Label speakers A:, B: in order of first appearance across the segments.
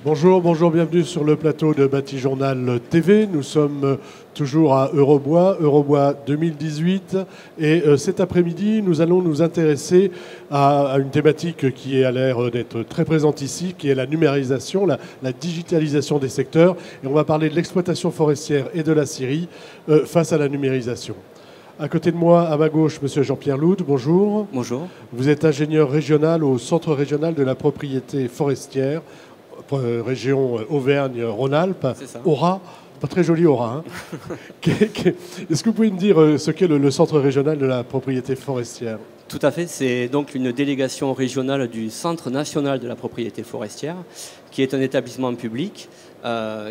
A: Bonjour, bonjour, bienvenue sur le plateau de Batijournal TV. Nous sommes toujours à Eurobois 2018. Et cet après-midi, nous allons nous intéresser à une thématique qui a l'air d'être très présente ici, qui est la numérisation, la digitalisation des secteurs. Et on va parler de l'exploitation forestière et de la scierie face à la numérisation. À côté de moi, à ma gauche, monsieur Jean-Pierre Loud, bonjour.
B: Bonjour.
A: Vous êtes ingénieur régional au Centre régional de la propriété forestière, région Auvergne-Rhône-Alpes, Aura, pas très joli Aura. Hein. Est-ce que vous pouvez me dire ce qu'est le Centre régional de la propriété forestière?
B: Tout à fait, c'est donc une délégation régionale du Centre national de la propriété forestière, qui est un établissement public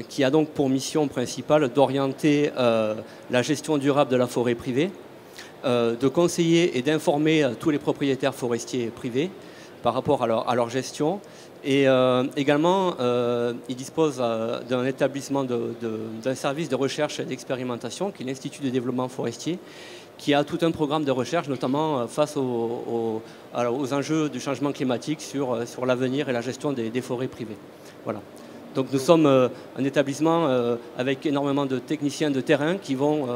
B: qui a donc pour mission principale d'orienter la gestion durable de la forêt privée, de conseiller et d'informer tous les propriétaires forestiers privés par rapport à leur gestion. Et également, il dispose d'un établissement, d'un service de recherche et d'expérimentation qui est l'Institut de développement forestier, qui a tout un programme de recherche, notamment face aux enjeux du changement climatique sur l'avenir et la gestion des forêts privées. Voilà. Donc nous sommes un établissement avec énormément de techniciens de terrain qui vont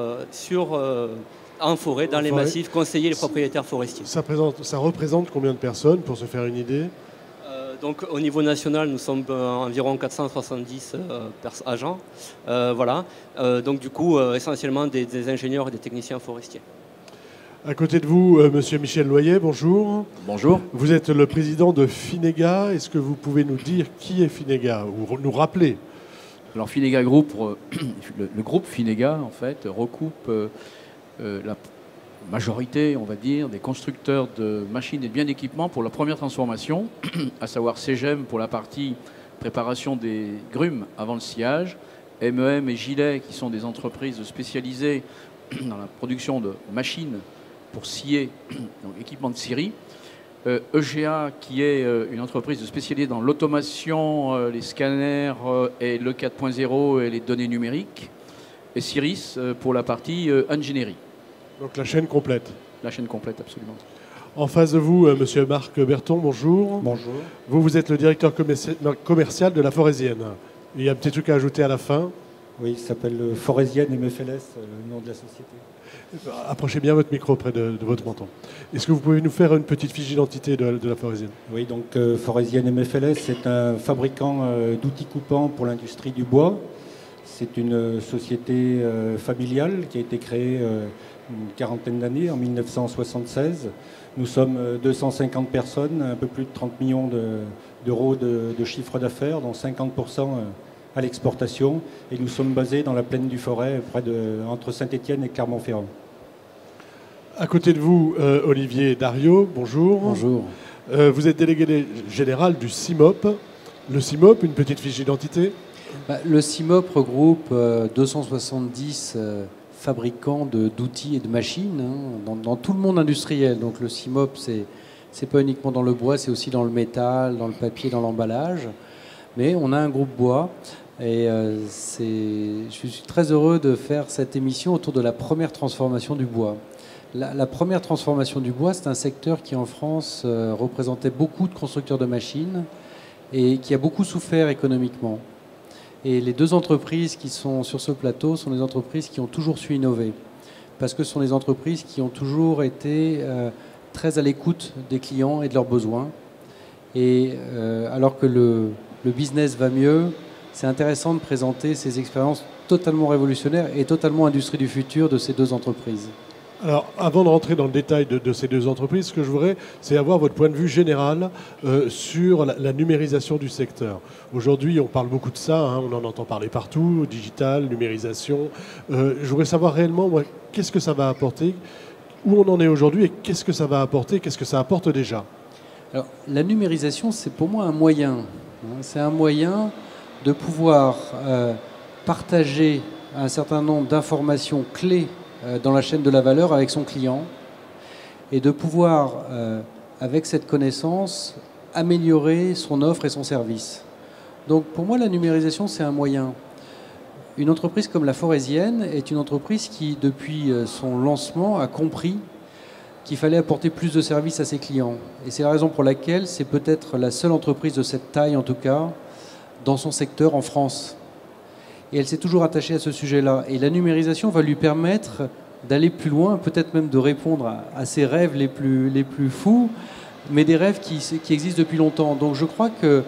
B: en forêt, dans les massifs, conseiller les propriétaires forestiers.
A: Ça représente combien de personnes, pour se faire une idée?
B: Donc, au niveau national, nous sommes environ 470 agents. Voilà. Donc, du coup, essentiellement des ingénieurs et des techniciens forestiers.
A: À côté de vous, monsieur Michel Loyer, bonjour.
C: Bonjour.
A: Vous êtes le président de Finega. Est-ce que vous pouvez nous dire qui est Finega, ou nous rappeler?
C: Alors, Finega Group, le groupe Finega, en fait, recoupe la majorité, on va dire, des constructeurs de machines et de biens d'équipement pour la première transformation, à savoir CEGEM pour la partie préparation des grumes avant le sciage, MEM et Gilet qui sont des entreprises spécialisées dans la production de machines pour scier, donc équipement de scierie, EGA qui est une entreprise spécialisée dans l'automation, les scanners et le 4.0 et les données numériques, et Ciris pour la partie ingénierie.
A: Donc la chaîne complète.
C: La chaîne complète, absolument.
A: En face de vous, monsieur Marc Berton, bonjour.
D: Bonjour.
A: Vous êtes le directeur commercial de la Forésienne. Il y a un petit truc à ajouter à la fin.
D: Oui, ça s'appelle Forésienne MFLS, le nom de la société.
A: Approchez bien votre micro près de votre menton. Est-ce que vous pouvez nous faire une petite fiche d'identité de la Forésienne?
D: Oui, donc Forésienne MFLS, c'est un fabricant d'outils coupants pour l'industrie du bois. C'est une société familiale qui a été créée une quarantaine d'années, en 1976. Nous sommes 250 personnes, un peu plus de 30 millions d'euros de chiffre d'affaires, dont 50% à l'exportation. Et nous sommes basés dans la plaine du Forêt, entre Saint-Étienne et Clermont-Ferrand.
A: À côté de vous, Olivier Dariot, bonjour.
E: Bonjour.
A: Vous êtes délégué général du CIMOP. Le CIMOP, une petite fiche d'identité?
E: Le CIMOP regroupe 270 fabricants d'outils et de machines dans tout le monde industriel. Donc le CIMOP, c'est pas uniquement dans le bois, c'est aussi dans le métal, dans le papier, dans l'emballage. Mais on a un groupe bois et je suis très heureux de faire cette émission autour de la première transformation du bois. La première transformation du bois, c'est un secteur qui en France représentait beaucoup de constructeurs de machines et qui a beaucoup souffert économiquement. Et les deux entreprises qui sont sur ce plateau sont des entreprises qui ont toujours su innover. Parce que ce sont des entreprises qui ont toujours été très à l'écoute des clients et de leurs besoins. Et alors que le business va mieux, c'est intéressant de présenter ces expériences totalement révolutionnaires et totalement industrie du futur de ces deux entreprises.
A: Alors, avant de rentrer dans le détail de ces deux entreprises, ce que je voudrais, c'est avoir votre point de vue général sur la numérisation du secteur. Aujourd'hui, on parle beaucoup de ça, on en entend parler partout, digital, numérisation. Je voudrais savoir réellement, qu'est-ce que ça va apporter, où on en est aujourd'hui et qu'est-ce que ça va apporter, qu'est-ce que ça apporte déjà?
E: Alors, la numérisation, c'est pour moi un moyen. C'est un moyen de pouvoir partager un certain nombre d'informations clés dans la chaîne de la valeur avec son client et de pouvoir, avec cette connaissance, améliorer son offre et son service. Donc pour moi, la numérisation, c'est un moyen. Une entreprise comme la Forésienne est une entreprise qui, depuis son lancement, a compris qu'il fallait apporter plus de services à ses clients. Et c'est la raison pour laquelle c'est peut-être la seule entreprise de cette taille, en tout cas, dans son secteur en France. Et elle s'est toujours attachée à ce sujet-là. Et la numérisation va lui permettre d'aller plus loin, peut-être même de répondre à ses rêves les plus fous, mais des rêves qui existent depuis longtemps. Donc je crois que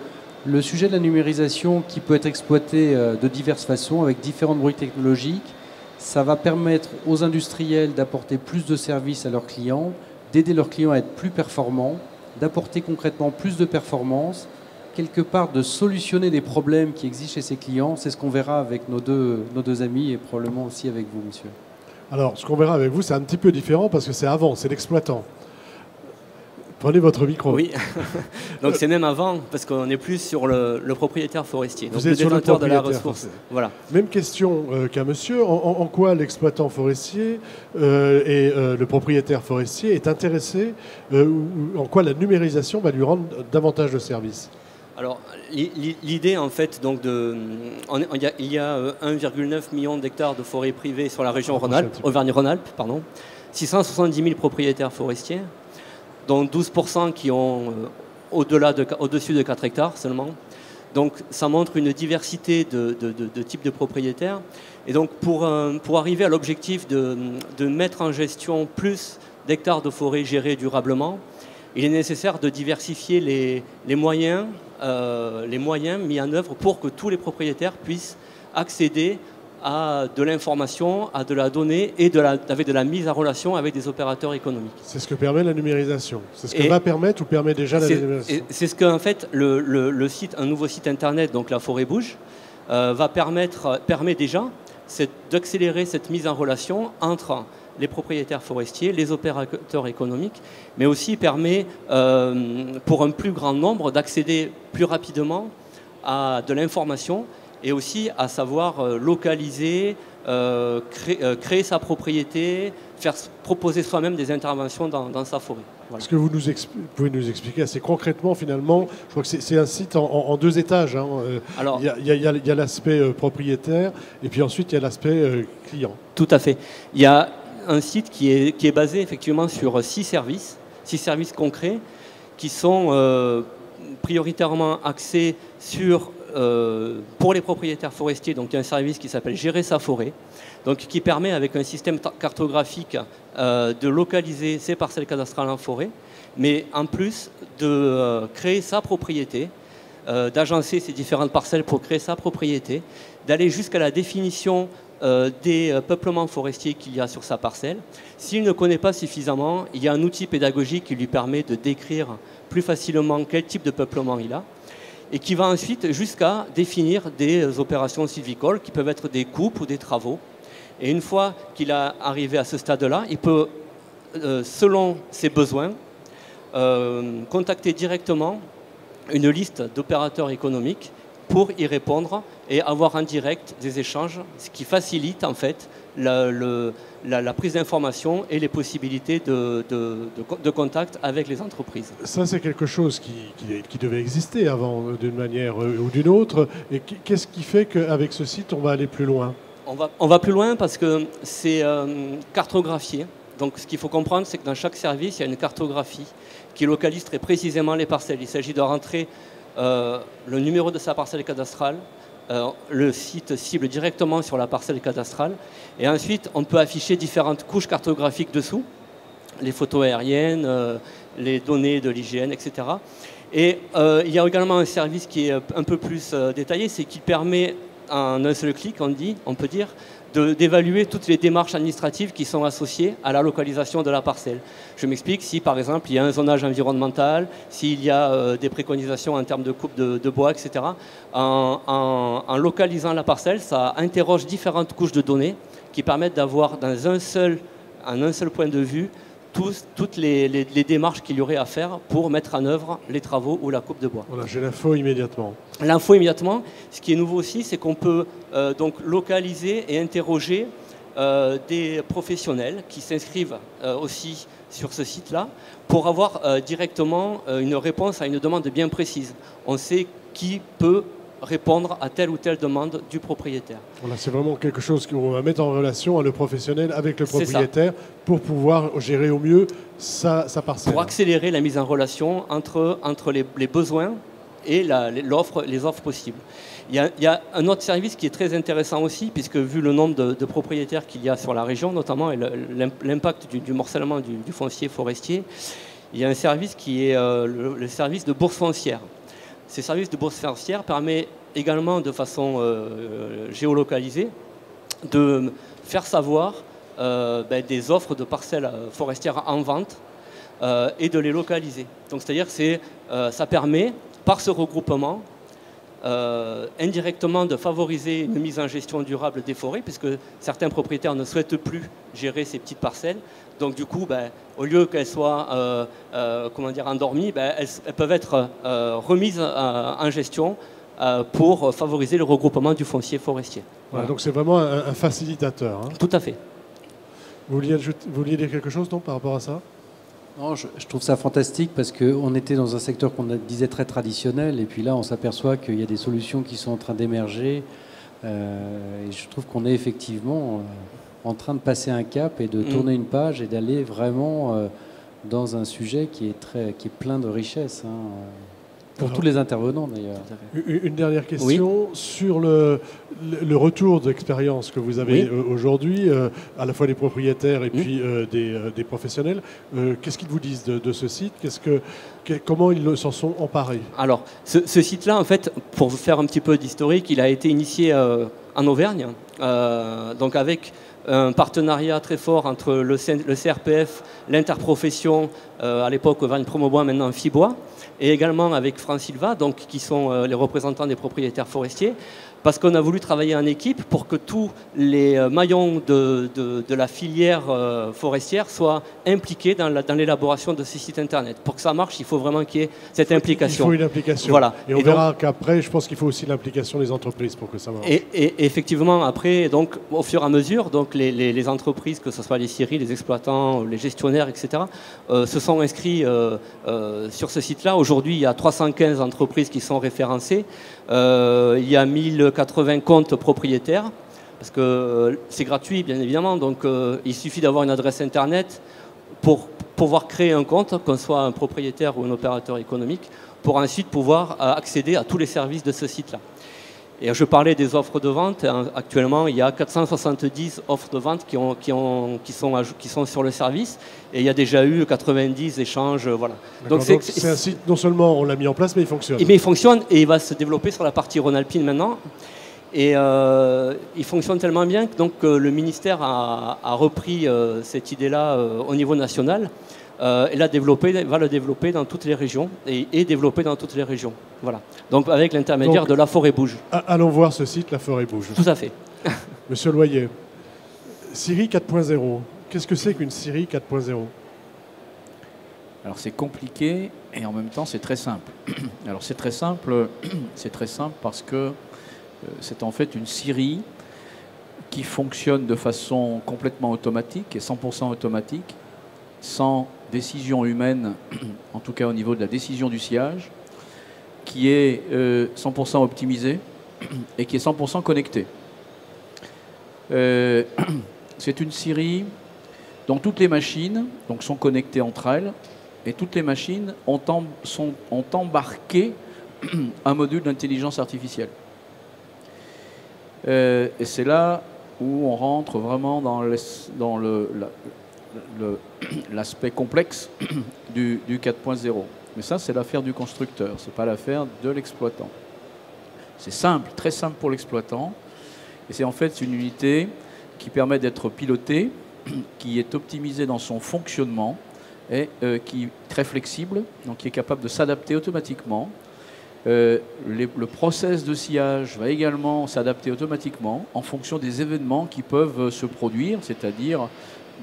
E: le sujet de la numérisation, qui peut être exploité de diverses façons, avec différentes briques technologiques, ça va permettre aux industriels d'apporter plus de services à leurs clients, d'aider leurs clients à être plus performants, d'apporter concrètement plus de performance, quelque part de solutionner des problèmes qui existent chez ses clients. C'est ce qu'on verra avec nos deux amis et probablement aussi avec vous, monsieur.
A: Alors, ce qu'on verra avec vous, c'est un petit peu différent parce que c'est avant, c'est l'exploitant. Prenez votre micro.
B: Oui, donc c'est même avant, parce qu'on est plus sur le propriétaire forestier, donc
A: Vous êtes
B: le détenteur de la
A: propriétaire
B: ressource. Voilà.
A: Même question qu'à monsieur. En quoi l'exploitant forestier et le propriétaire forestier est intéressé, en quoi la numérisation va lui rendre davantage de services?
B: Alors, l'idée, en fait, donc il y a 1,9 million d'hectares de forêts privées sur la région Auvergne-Rhône-Alpes, 670 000 propriétaires forestiers, dont 12% qui ont au-dessus de 4 hectares seulement. Donc ça montre une diversité de types de propriétaires. Et donc pour arriver à l'objectif de mettre en gestion plus d'hectares de forêt gérés durablement, il est nécessaire de diversifier les moyens mis en œuvre pour que tous les propriétaires puissent accéder à de l'information, à de la donnée et avec de la mise en relation avec des opérateurs économiques.
A: C'est ce que permet la numérisation. C'est ce que va permettre ou permet déjà la numérisation.
B: C'est ce qu'en fait un nouveau site internet, donc La Forêt Bouge, permet déjà d'accélérer cette mise en relation entre les propriétaires forestiers, les opérateurs économiques, mais aussi permet pour un plus grand nombre d'accéder plus rapidement à de l'information et aussi à savoir localiser, créer sa propriété, proposer soi-même des interventions dans sa forêt. Voilà.
A: Est-ce que vous pouvez nous expliquer assez concrètement, finalement, je crois que c'est un site en 2 étages. Hein. Alors, il y a l'aspect propriétaire et puis ensuite il y a l'aspect client.
B: Tout à fait. Il y a un site qui est basé effectivement sur 6 services concrets qui sont prioritairement axés pour les propriétaires forestiers. Donc il y a un service qui s'appelle Gérer sa forêt, donc qui permet avec un système cartographique de localiser ses parcelles cadastrales en forêt, mais en plus de créer sa propriété, d'agencer ces différentes parcelles pour créer sa propriété, d'aller jusqu'à la définition des peuplements forestiers qu'il y a sur sa parcelle. S'il ne connaît pas suffisamment, il y a un outil pédagogique qui lui permet de décrire plus facilement quel type de peuplement il a, et qui va ensuite jusqu'à définir des opérations sylvicoles qui peuvent être des coupes ou des travaux. Et une fois qu'il est arrivé à ce stade-là, il peut, selon ses besoins, contacter directement une liste d'opérateurs économiques pour y répondre et avoir en direct des échanges, ce qui facilite en fait la prise d'information et les possibilités de contact avec les entreprises.
A: Ça, c'est quelque chose qui devait exister avant d'une manière ou d'une autre. Et qu'est-ce qui fait qu'avec ce site, on va aller plus loin?
B: On va plus loin parce que c'est cartographié. Donc ce qu'il faut comprendre, c'est que dans chaque service, il y a une cartographie qui localise très précisément les parcelles. Il s'agit de rentrer le numéro de sa parcelle cadastrale. Le site cible directement sur la parcelle cadastrale. Et ensuite, on peut afficher différentes couches cartographiques dessous, les photos aériennes, les données de l'IGN, etc. Et il y a également un service qui est un peu plus détaillé, c'est qu'il permet en un seul clic, on peut dire, d'évaluer toutes les démarches administratives qui sont associées à la localisation de la parcelle. Je m'explique, si par exemple il y a un zonage environnemental, s'il y a des préconisations en termes de coupe de bois, etc., en localisant la parcelle, ça interroge différentes couches de données qui permettent d'avoir en un seul point de vue toutes les démarches qu'il y aurait à faire pour mettre en œuvre les travaux ou la coupe de bois.
A: Voilà, j'ai l'info immédiatement.
B: L'info immédiatement. Ce qui est nouveau aussi, c'est qu'on peut donc localiser et interroger des professionnels qui s'inscrivent aussi sur ce site-là pour avoir directement une réponse à une demande bien précise. On sait qui peut répondre à telle ou telle demande du propriétaire.
A: Voilà, c'est vraiment quelque chose qu'on va mettre en relation le professionnel avec le propriétaire pour pouvoir gérer au mieux sa parcelle.
B: Pour accélérer la mise en relation entre les besoins et les offres possibles. Il y a un autre service qui est très intéressant aussi, puisque vu le nombre de propriétaires qu'il y a sur la région, notamment, et l'impact du morcellement du foncier forestier, il y a un service qui est le service de bourse foncière. Ces services de bourse foncière permettent également, de façon géolocalisée, de faire savoir des offres de parcelles forestières en vente et de les localiser. Donc, c'est-à-dire que ça permet, par ce regroupement, indirectement de favoriser une mise en gestion durable des forêts, puisque certains propriétaires ne souhaitent plus gérer ces petites parcelles. Donc du coup, au lieu qu'elles soient endormies, elles peuvent être remises en gestion pour favoriser le regroupement du foncier forestier.
A: Voilà, donc c'est vraiment un facilitateur. Hein.
B: Tout à fait.
A: Vous vouliez dire quelque chose, non, par rapport à ça?
E: Non, je trouve ça fantastique parce qu'on était dans un secteur qu'on disait très traditionnel et puis là on s'aperçoit qu'il y a des solutions qui sont en train d'émerger et je trouve qu'on est effectivement en train de passer un cap et de tourner une page et d'aller vraiment dans un sujet qui est plein de richesses. Pour tous les intervenants d'ailleurs.
A: Une dernière question sur le retour d'expérience que vous avez aujourd'hui, à la fois des propriétaires et puis des professionnels. Qu'est-ce qu'ils vous disent de ce site? Comment ils s'en sont emparés?
B: Alors, ce site-là, en fait, pour vous faire un petit peu d'historique, il a été initié en Auvergne, donc avec un partenariat très fort entre le CRPF, l'interprofession, à l'époque Auvergne Promobois, maintenant Fibois, et également avec France Silva, donc, qui sont les représentants des propriétaires forestiers, parce qu'on a voulu travailler en équipe pour que tous les maillons de la filière forestière soient impliqués dans l'élaboration de ces sites internet. Pour que ça marche, il faut vraiment qu'il y ait cette implication.
A: Il faut une implication.
B: Voilà.
A: Et on verra qu'après, je pense qu'il faut aussi l'implication des entreprises pour que ça marche.
B: Et effectivement, après, donc, au fur et à mesure, donc, les entreprises, que ce soit les scieries, les exploitants, les gestionnaires, etc., se sont inscrits sur ce site-là. Aujourd'hui, il y a 315 entreprises qui sont référencées. Il y a 1080 comptes propriétaires, parce que c'est gratuit, bien évidemment. Donc, il suffit d'avoir une adresse Internet pour pouvoir créer un compte, qu'on soit un propriétaire ou un opérateur économique, pour ensuite pouvoir accéder à tous les services de ce site-là. Et je parlais des offres de vente. Actuellement, il y a 470 offres de vente qui sont sur le service. Et il y a déjà eu 90 échanges. Voilà.
A: Donc c'est un site, non seulement on l'a mis en place, mais il fonctionne.
B: Mais il fonctionne et il va se développer sur la partie Rhône-Alpine maintenant. Et il fonctionne tellement bien que donc, le ministère a repris cette idée-là au niveau national. Et va le développer dans toutes les régions et développer dans toutes les régions. Voilà. Donc avec l'intermédiaire de La Forêt Bouge.
A: Allons voir ce site, La Forêt Bouge.
B: Tout à fait.
A: Monsieur Loyer, Scierie 4.0, qu'est-ce que c'est qu'une Scierie 4.0?
C: Alors c'est compliqué et en même temps c'est très simple. Alors c'est très simple parce que c'est en fait une scierie qui fonctionne de façon complètement automatique et 100% automatique, sans décision humaine, en tout cas au niveau de la décision du sciage, qui est 100% optimisée et qui est 100% connectée. C'est une scierie dont toutes les machines sont connectées entre elles et toutes les machines ont embarqué un module d'intelligence artificielle. Et c'est là où on rentre vraiment dans l'aspect complexe du 4.0. Mais ça, c'est l'affaire du constructeur, ce n'est pas l'affaire de l'exploitant. C'est simple, très simple pour l'exploitant. Et c'est en fait une unité qui permet d'être pilotée, qui est optimisée dans son fonctionnement et qui est très flexible, donc qui est capable de s'adapter automatiquement. Le process de sciage va également s'adapter automatiquement en fonction des événements qui peuvent se produire, c'est-à-dire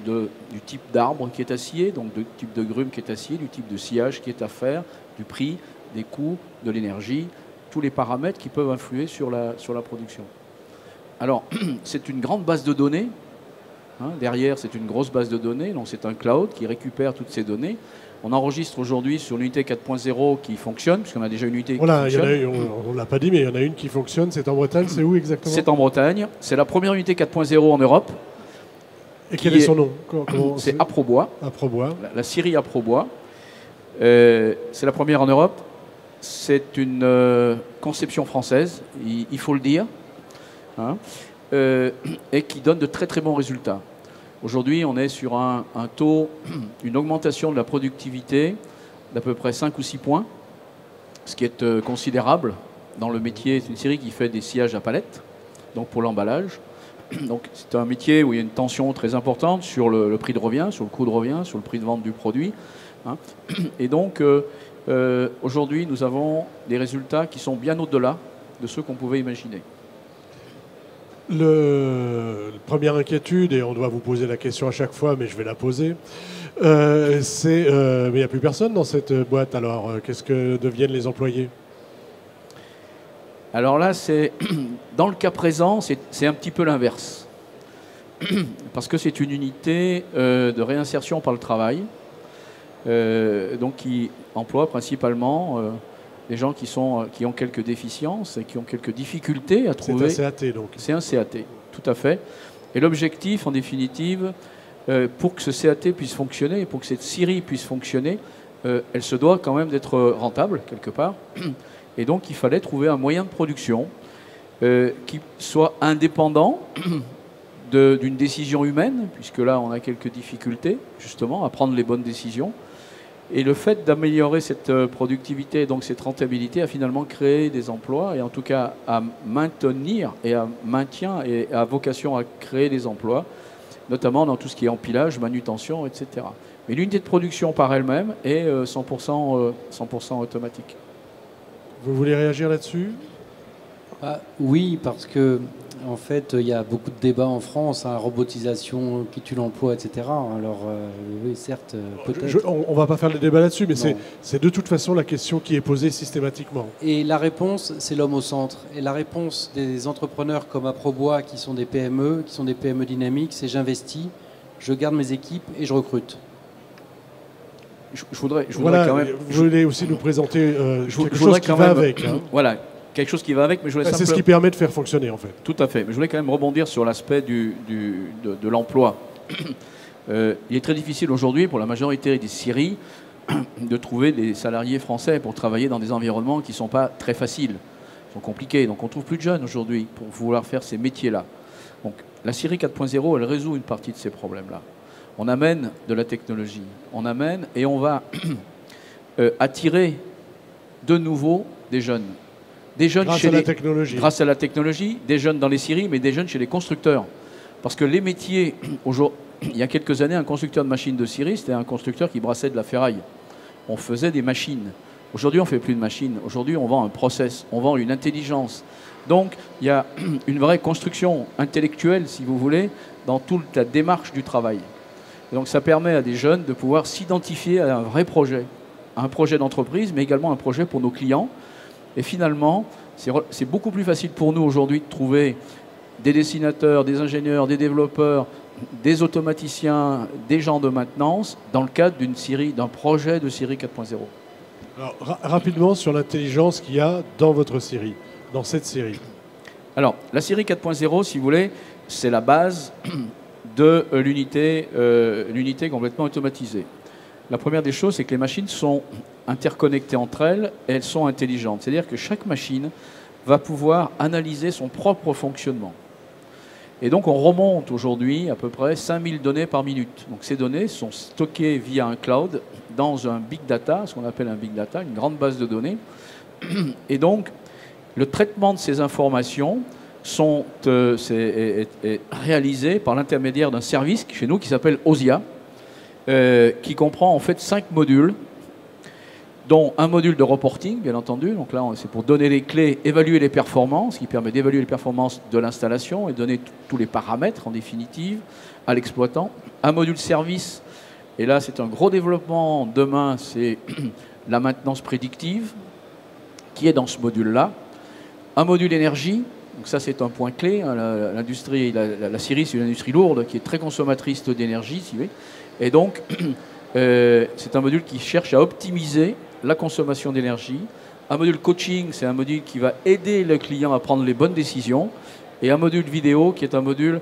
C: du type d'arbre qui est à scier, donc du type de grume qui est à scier, du type de sciage qui est à faire, du prix, des coûts, de l'énergie, tous les paramètres qui peuvent influer sur la production. Alors, c'est une grande base de données. Derrière, c'est une grosse base de données, donc c'est un cloud qui récupère toutes ces données. On enregistre aujourd'hui sur l'unité 4.0 qui fonctionne, puisqu'on a déjà une unité qui fonctionne.
A: On ne l'a pas dit, mais il y en a une qui fonctionne. C'est en Bretagne, c'est où exactement?
C: C'est en Bretagne. C'est la première unité 4.0 en Europe.
A: Et quel est son nom?
C: C'est Aprobois.
A: Aprobois.
C: La scierie Aprobois. C'est la première en Europe. c'est une conception française, il faut le dire, hein, et qui donne de très très bons résultats. Aujourd'hui, on est sur un taux, une augmentation de la productivité d'à peu près 5 ou 6 points, ce qui est considérable dans le métier. C'est une scierie qui fait des sillages à palette, donc pour l'emballage. Donc c'est un métier où il y a une tension très importante sur le prix de revient, sur le coût de revient, sur le prix de vente du produit, hein. Et donc aujourd'hui, nous avons des résultats qui sont bien au-delà de ceux qu'on pouvait imaginer.
A: La première inquiétude, et on doit vous poser la question à chaque fois, mais je vais la poser, c'est mais il n'y a plus personne dans cette boîte, alors qu'est-ce que deviennent les employés?
C: Alors là, dans le cas présent, c'est un petit peu l'inverse. Parce que c'est une unité de réinsertion par le travail, donc qui emploie principalement des gens qui ont quelques déficiences et qui ont quelques difficultés à trouver.
A: C'est un CAT, donc. C'est un
C: CAT, tout à fait. Et l'objectif, en définitive, pour que ce CAT puisse fonctionner, pour que cette scierie puisse fonctionner, elle se doit quand même d'être rentable, quelque part. Et donc, il fallait trouver un moyen de production qui soit indépendant d'une décision humaine, puisque là, on a quelques difficultés, justement, à prendre les bonnes décisions. Et le fait d'améliorer cette productivité et donc cette rentabilité a finalement créé des emplois, et en tout cas à maintenir et à maintien et à vocation à créer des emplois, notamment dans tout ce qui est empilage, manutention, etc. Mais l'unité de production par elle-même est 100% automatique.
A: Vous voulez réagir là-dessus?
E: Oui, parce que en fait, il y a beaucoup de débats en France, hein, robotisation qui tue l'emploi, etc. Alors, oui, certes, peut-être.
A: On ne va pas faire le débat là-dessus, mais c'est de toute façon la question qui est posée systématiquement.
E: Et la réponse, c'est l'homme au centre. Et la réponse des entrepreneurs comme Aprobois, qui sont des PME dynamiques, c'est j'investis, je garde mes équipes et je recrute.
C: Je voudrais
A: voilà,
C: quand même.
A: Vous voulez aussi nous présenter quelque chose qui va avec. Hein.
C: Voilà, quelque chose qui va avec, mais je voulais
A: C'est ce qui permet de faire fonctionner, en fait.
C: Tout à fait. Mais je voulais quand même rebondir sur l'aspect de l'emploi. Il est très difficile aujourd'hui pour la majorité des scieries de trouver des salariés français pour travailler dans des environnements qui ne sont pas très faciles, qui sont compliqués. Donc on ne trouve plus de jeunes aujourd'hui pour vouloir faire ces métiers-là. Donc la scierie 4.0, elle résout une partie de ces problèmes-là. On amène de la technologie, on amène et on va attirer de nouveau des jeunes. Des jeunes
A: grâce à la technologie.
C: Grâce à la technologie, des jeunes dans les scieries, mais des jeunes chez les constructeurs. Parce que les métiers, il y a quelques années, un constructeur de machines de scierie, c'était un constructeur qui brassait de la ferraille. On faisait des machines. Aujourd'hui, on ne fait plus de machines. Aujourd'hui, on vend un process, on vend une intelligence. Donc, il y a une vraie construction intellectuelle, si vous voulez, dans toute la démarche du travail. Et donc, ça permet à des jeunes de pouvoir s'identifier à un vrai projet. Un projet d'entreprise, mais également un projet pour nos clients. Et finalement, c'est beaucoup plus facile pour nous aujourd'hui de trouver des dessinateurs, des ingénieurs, des développeurs, des automaticiens, des gens de maintenance dans le cadre d'un projet de scierie 4.0.
A: Alors, rapidement sur l'intelligence qu'il y a dans votre scierie, dans cette scierie.
C: Alors, la scierie 4.0, si vous voulez, c'est la base de l'unité complètement automatisée. La première des choses, c'est que les machines sont interconnectées entre elles et elles sont intelligentes. C'est-à-dire que chaque machine va pouvoir analyser son propre fonctionnement. Et donc on remonte aujourd'hui à peu près 5000 données par minute. Donc ces données sont stockées via un cloud dans un big data, ce qu'on appelle un big data, une grande base de données. Et donc le traitement de ces informations est réalisé par l'intermédiaire d'un service chez nous qui s'appelle OSIA, qui comprend en fait 5 modules, dont un module de reporting, bien entendu. Donc là, c'est pour donner les clés, évaluer les performances, qui permet d'évaluer les performances de l'installation et donner tous les paramètres, en définitive, à l'exploitant. Un module service, et là, c'est un gros développement. Demain, c'est la maintenance prédictive, qui est dans ce module-là. Un module énergie, donc ça, c'est un point clé. L'industrie, la scierie, c'est une industrie lourde, qui est très consommatrice d'énergie, si vous voulez. Et donc, c'est un module qui cherche à optimiser la consommation d'énergie. Un module coaching, c'est un module qui va aider le client à prendre les bonnes décisions. Et un module vidéo, qui est un module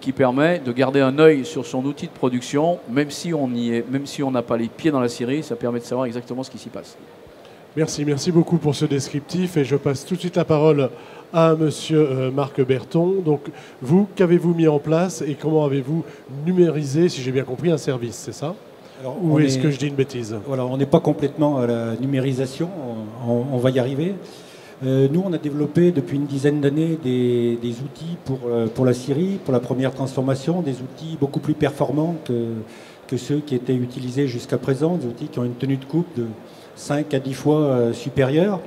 C: qui permet de garder un œil sur son outil de production, même si on n'a pas les pieds dans la scierie, ça permet de savoir exactement ce qui s'y passe.
A: Merci beaucoup pour ce descriptif et je passe tout de suite la parole à monsieur Marc Berton. Donc vous, qu'avez-vous mis en place et comment avez-vous numérisé, si j'ai bien compris, un service, c'est ça?
D: Alors,
A: ou est-ce que je dis une bêtise?
D: Voilà, on n'est pas complètement à la numérisation, on va y arriver. Nous, on a développé depuis une dizaine d'années des outils pour la scierie, pour la première transformation, des outils beaucoup plus performants que ceux qui étaient utilisés jusqu'à présent, des outils qui ont une tenue de coupe de 5 à 10 fois supérieure.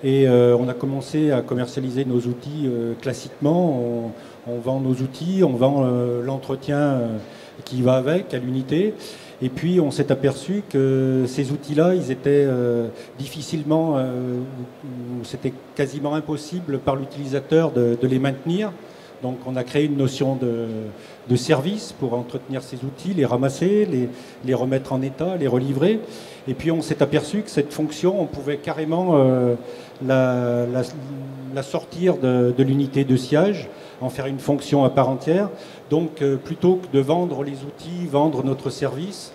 D: Et on a commencé à commercialiser nos outils classiquement. On vend nos outils, on vend l'entretien qui va avec, à l'unité. Et puis on s'est aperçu que ces outils-là, ils étaient difficilement, c'était quasiment impossible par l'utilisateur de les maintenir. Donc on a créé une notion de service pour entretenir ces outils, les ramasser, les remettre en état, les relivrer. Et puis on s'est aperçu que cette fonction, on pouvait carrément la sortir de l'unité de sciage, en faire une fonction à part entière. Donc plutôt que de vendre les outils, vendre notre service,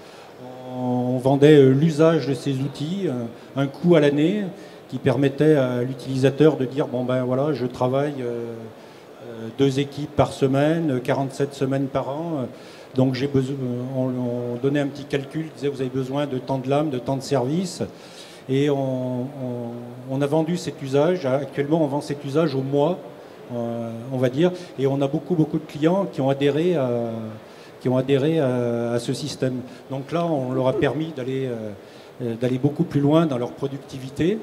D: on vendait l'usage de ces outils, un coût à l'année qui permettait à l'utilisateur de dire bon ben voilà, je travaille 2 équipes par semaine, 47 semaines par an. Donc j'ai besoin, on donnait un petit calcul, disait vous avez besoin de tant de lames, de tant de services. Et on a vendu cet usage. Actuellement, on vend cet usage au mois, on va dire. Et on a beaucoup de clients qui ont adhéré à ce système. Donc là, on leur a permis d'aller beaucoup plus loin dans leur productivité.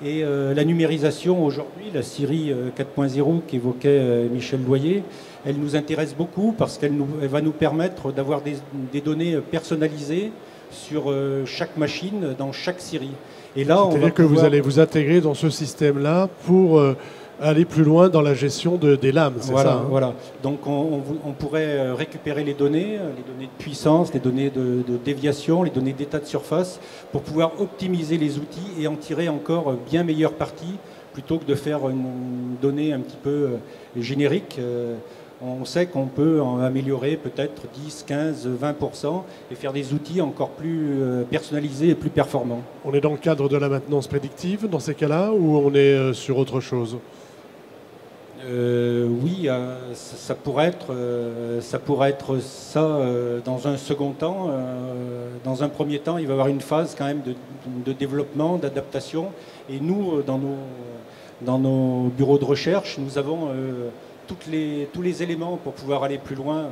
D: Et la numérisation aujourd'hui, la scierie 4.0 qu'évoquait Michel Loyer, elle nous intéresse beaucoup parce qu'elle va nous permettre d'avoir des données personnalisées sur chaque machine, dans chaque scierie. Et là,
A: c'est-à-dire que vous allez vous intégrer dans ce système-là pour aller plus loin dans la gestion des lames, c'est
D: voilà,
A: ça hein?
D: Voilà. Donc on pourrait récupérer les données de puissance, les données de déviation, les données d'état de surface, pour pouvoir optimiser les outils et en tirer encore bien meilleure partie, plutôt que de faire une donnée un petit peu générique. On sait qu'on peut en améliorer peut-être 10, 15, 20% et faire des outils encore plus personnalisés et plus performants.
A: On est dans le cadre de la maintenance prédictive dans ces cas-là ou on est sur autre chose?
D: Oui, ça pourrait être ça dans un second temps. Dans un premier temps, il va y avoir une phase quand même de développement, d'adaptation. Et nous, dans nos bureaux de recherche, nous avons tous les éléments pour pouvoir aller plus loin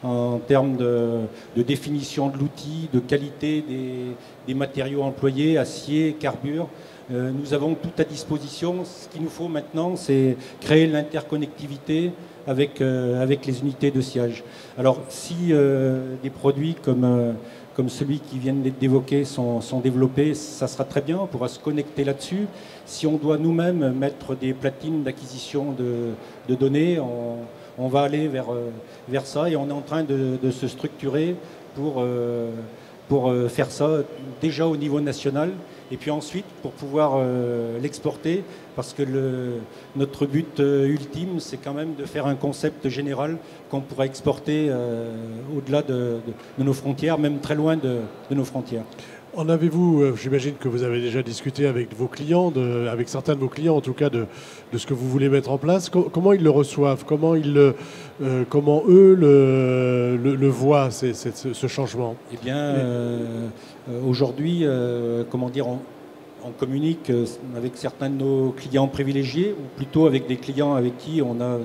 D: en termes de définition de l'outil, de qualité des matériaux employés, acier, carbure. Nous avons tout à disposition. Ce qu'il nous faut maintenant, c'est créer l'interconnectivité avec les unités de sciage. Alors, si des produits comme celui qui vient d'évoquer sont développés, ça sera très bien, on pourra se connecter là-dessus. Si on doit nous-mêmes mettre des platines d'acquisition de données, on va aller vers ça et on est en train de se structurer pour faire ça déjà au niveau national et puis ensuite pour pouvoir l'exporter parce que notre but ultime c'est quand même de faire un concept général qu'on pourra exporter au-delà de nos frontières, même très loin de nos frontières.
A: En avez-vous, j'imagine que vous avez déjà discuté avec vos clients, avec certains de vos clients en tout cas, de ce que vous voulez mettre en place. Comment ils le reçoivent? Comment eux le voient, ce changement?
D: Eh bien, aujourd'hui, on communique avec certains de nos clients privilégiés, ou plutôt avec des clients avec qui on a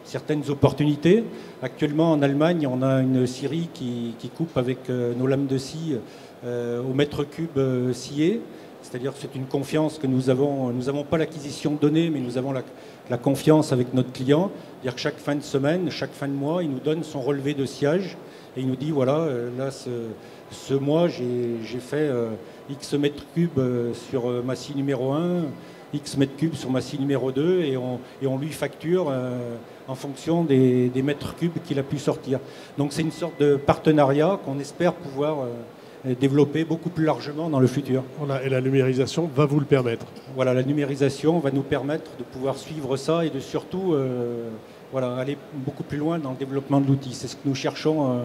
D: certaines opportunités. Actuellement, en Allemagne, on a une scierie qui coupe avec nos lames de scie au mètre cube scié. C'est-à-dire que c'est une confiance que nous avons. Nous n'avons pas l'acquisition de données, mais nous avons la confiance avec notre client. C'est-à-dire que chaque fin de semaine, chaque fin de mois, il nous donne son relevé de sciage et il nous dit voilà, là, ce mois, j'ai fait X mètres cubes sur ma scie numéro 1, X mètres cubes sur ma scie numéro 2 et on lui facture en fonction des mètres cubes qu'il a pu sortir. Donc c'est une sorte de partenariat qu'on espère pouvoir développer beaucoup plus largement dans le futur.
A: Et la numérisation va vous le permettre.
D: Voilà, la numérisation va nous permettre de pouvoir suivre ça et de surtout aller beaucoup plus loin dans le développement de l'outil. C'est ce que nous cherchons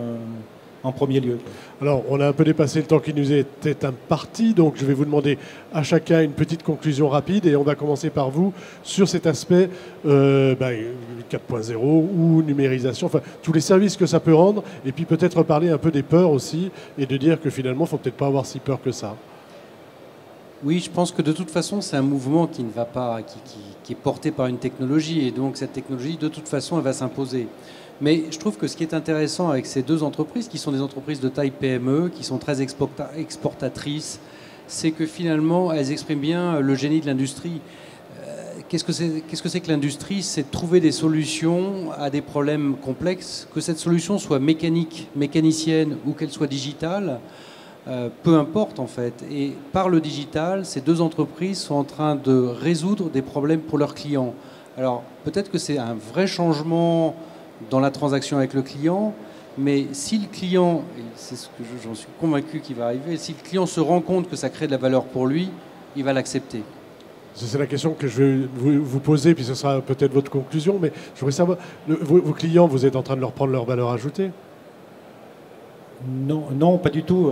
D: en premier lieu.
A: Alors, on a un peu dépassé le temps qui nous était imparti, donc je vais vous demander à chacun une petite conclusion rapide et on va commencer par vous sur cet aspect 4.0 ou numérisation, enfin tous les services que ça peut rendre et puis peut-être parler un peu des peurs aussi et de dire que finalement, il ne faut peut-être pas avoir si peur que ça.
E: Oui, je pense que de toute façon, c'est un mouvement qui ne va pas, qui est porté par une technologie et donc cette technologie, de toute façon, elle va s'imposer. Mais je trouve que ce qui est intéressant avec ces deux entreprises, qui sont des entreprises de taille PME, qui sont très exportatrices, c'est que finalement, elles expriment bien le génie de l'industrie. Qu'est-ce que c'est que l'industrie? C'est de trouver des solutions à des problèmes complexes, que cette solution soit mécanique, mécanicienne ou qu'elle soit digitale. Peu importe en fait. Et par le digital, ces deux entreprises sont en train de résoudre des problèmes pour leurs clients. Alors peut-être que c'est un vrai changement dans la transaction avec le client, mais si le client, et c'est ce que j'en suis convaincu qu'il va arriver, si le client se rend compte que ça crée de la valeur pour lui, il va l'accepter.
A: C'est la question que je vais vous poser, puis ce sera peut-être votre conclusion, mais je voudrais savoir, vos clients, vous êtes en train de leur prendre leur valeur ajoutée?
D: Non, pas du tout.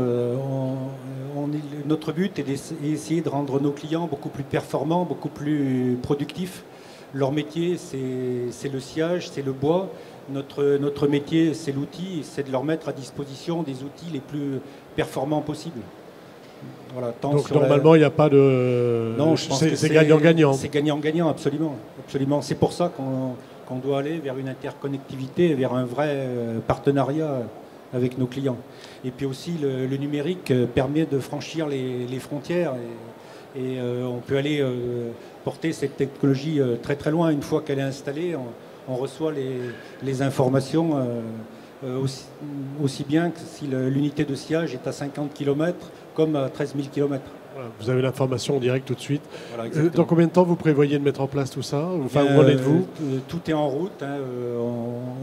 D: Notre but est d'essayer de rendre nos clients beaucoup plus performants, beaucoup plus productifs. Leur métier, c'est le sciage, c'est le bois. Notre métier, c'est l'outil, c'est de leur mettre à disposition des outils les plus performants possibles. Voilà,
A: donc normalement, il n'y a pas de...
D: Non, je pense que
A: c'est gagnant-gagnant.
D: C'est gagnant-gagnant, absolument. C'est pour ça qu'on doit aller vers une interconnectivité, vers un vrai partenariat avec nos clients. Et puis aussi, le numérique permet de franchir les frontières et on peut aller porter cette technologie très très loin. Une fois qu'elle est installée, on reçoit les informations aussi bien que si l'unité de sciage est à 50 km comme à 13 000 km.
A: Voilà, vous avez l'information en direct tout de suite.
D: Voilà,
A: dans combien de temps vous prévoyez de mettre en place tout ça? Enfin, où en êtes-vous?
D: Tout est en route. Hein.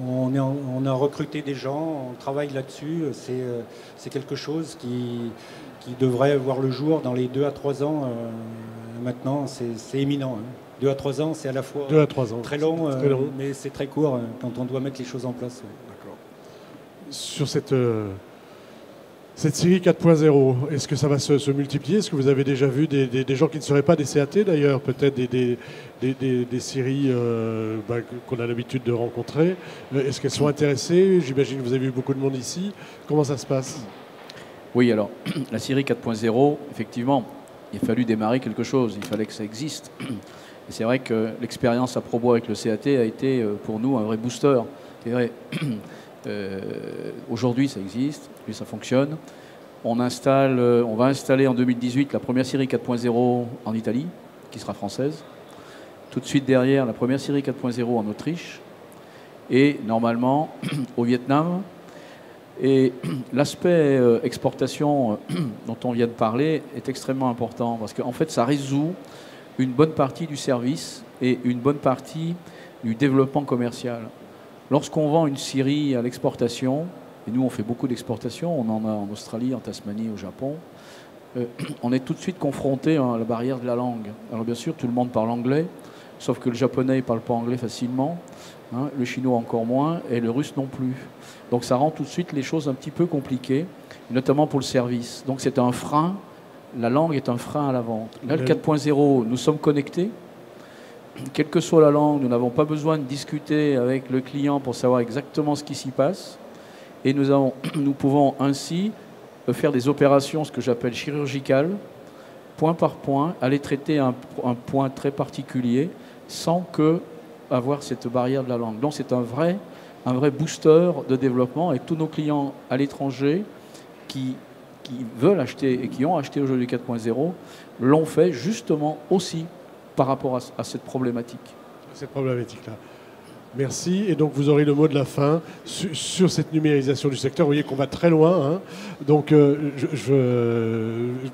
D: On a recruté des gens, on travaille là-dessus. C'est quelque chose qui devrait voir le jour dans les 2 à 3 ans. Maintenant, c'est imminent. Hein. 2 à 3 ans, c'est à la fois
A: 2 à 3 ans.
D: Très long,
A: très long.
D: Mais c'est très court quand on doit mettre les choses en place.
A: D'accord. Sur cette série 4.0, est-ce que ça va se multiplier? Est-ce que vous avez déjà vu des gens qui ne seraient pas des CAT d'ailleurs, peut-être des séries qu'on a l'habitude de rencontrer? Est-ce qu'elles sont intéressées? J'imagine que vous avez vu beaucoup de monde ici. Comment ça se passe?
C: Oui, alors, la série 4.0, effectivement, il a fallu démarrer quelque chose, il fallait que ça existe. Et c'est vrai que l'expérience à Probois avec le CAT a été pour nous un vrai booster. C'est vrai, aujourd'hui ça existe, puis ça fonctionne. On va installer en 2018 la première série 4.0 en Italie, qui sera française. Tout de suite derrière, la première série 4.0 en Autriche. Et normalement, au Vietnam. Et l'aspect exportation dont on vient de parler est extrêmement important parce qu'en fait, ça résout une bonne partie du service et une bonne partie du développement commercial. Lorsqu'on vend une scierie à l'exportation, et nous on fait beaucoup d'exportation, on en a en Australie, en Tasmanie, au Japon, on est tout de suite confronté à la barrière de la langue. Alors bien sûr, tout le monde parle anglais, sauf que le japonais ne parle pas anglais facilement, hein, le chinois encore moins, et le russe non plus. Donc ça rend tout de suite les choses un petit peu compliquées, notamment pour le service. Donc c'est un frein, la langue est un frein à la vente. Là, le 4.0, nous sommes connectés. Quelle que soit la langue, nous n'avons pas besoin de discuter avec le client pour savoir exactement ce qui s'y passe. Et nous pouvons ainsi faire des opérations, ce que j'appelle chirurgicales, point par point, aller traiter un point très particulier sans avoir cette barrière de la langue. Donc c'est un vrai booster de développement et tous nos clients à l'étranger qui veulent acheter et qui ont acheté aujourd'hui 4.0 l'ont fait justement aussi par rapport à cette problématique.
A: Cette problématique-là. Merci. Et donc, vous aurez le mot de la fin sur cette numérisation du secteur. Vous voyez qu'on va très loin. Hein. Donc,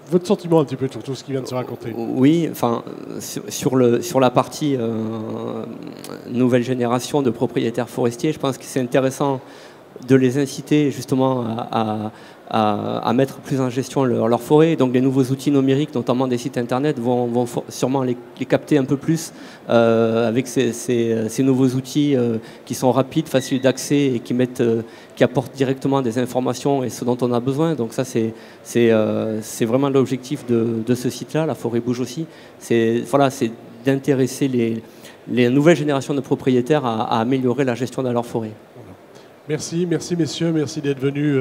A: votre sentiment un petit peu sur tout ce qui vient de se raconter.
B: Oui, enfin, sur la partie nouvelle génération de propriétaires forestiers, je pense que c'est intéressant de les inciter justement à mettre plus en gestion leur forêt. Donc les nouveaux outils numériques, notamment des sites internet, vont sûrement les capter un peu plus avec ces nouveaux outils qui sont rapides, faciles d'accès et qui apportent directement des informations et ce dont on a besoin. Donc ça, c'est vraiment l'objectif de ce site-là. La forêt bouge aussi. C'est d'intéresser les nouvelles générations de propriétaires à améliorer la gestion de leur forêt.
A: Merci messieurs, merci d'être venus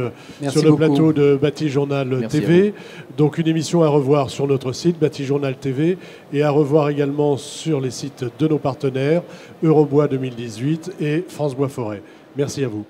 A: sur le
E: beaucoup.
A: plateau de Bâti Journal
C: Merci
A: TV. Donc une émission à revoir sur notre site Bâti Journal TV et à revoir également sur les sites de nos partenaires Eurobois 2018 et France Bois Forêt. Merci à vous.